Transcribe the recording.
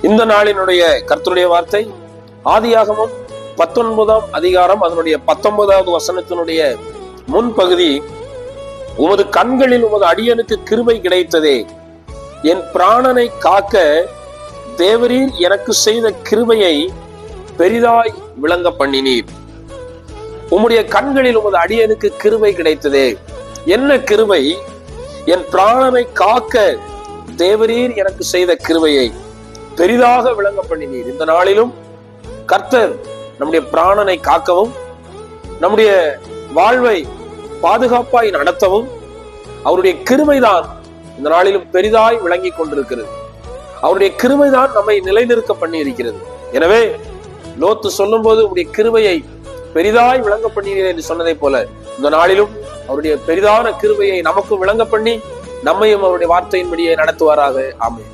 இந்த நாளினுடைய கர்த்தருடைய வார்த்தை ஆதியாகமம் 19ஆம் அதிகாரம் அதனுடைய 19வது வசனத்தினுடைய முன்பகுதி. உமது கண்களில் உமது அடியனுக்கு கிருபை கிடைத்ததே, என் பிராணனை காக்க தேவரீர் எனக்கு செய்த கிருபையை பெரிதாய் விளங்க பண்ணினீர். உம்முடைய கண்களில் உமது அடியனுக்கு கிருபை கிடைத்ததே. என்ன கிருபை? என் பிராணனை காக்க தேவரீர் எனக்கு செய்த கிருபையை பெரிதாக விளங்க பண்ணினீர். இந்த நாளிலும் கர்த்தர் நம்முடைய பிராணனை காக்கவும் நம்முடைய வாழ்வை பாதுகாப்பாய் நடத்தவும் அவருடைய கிருபைதான் இந்த நாளிலும் பெரிதாய் விளங்கி கொண்டிருக்கிறது. அவருடைய கிருபைதான் நம்மை நிலைநிறுத்த பண்ணி இருக்கிறது. எனவே லோத்து சொல்லும் போது உடைய கிருபையை பெரிதாய் விளங்க பண்ணீர்கள் என்று சொன்னதை போல இந்த நாளிலும் அவருடைய பெரிதான கிருபையை நமக்கும் விளங்க பண்ணி நம்மையும் அவருடைய வார்த்தையின்படியே நடத்துவாராக. ஆமென்.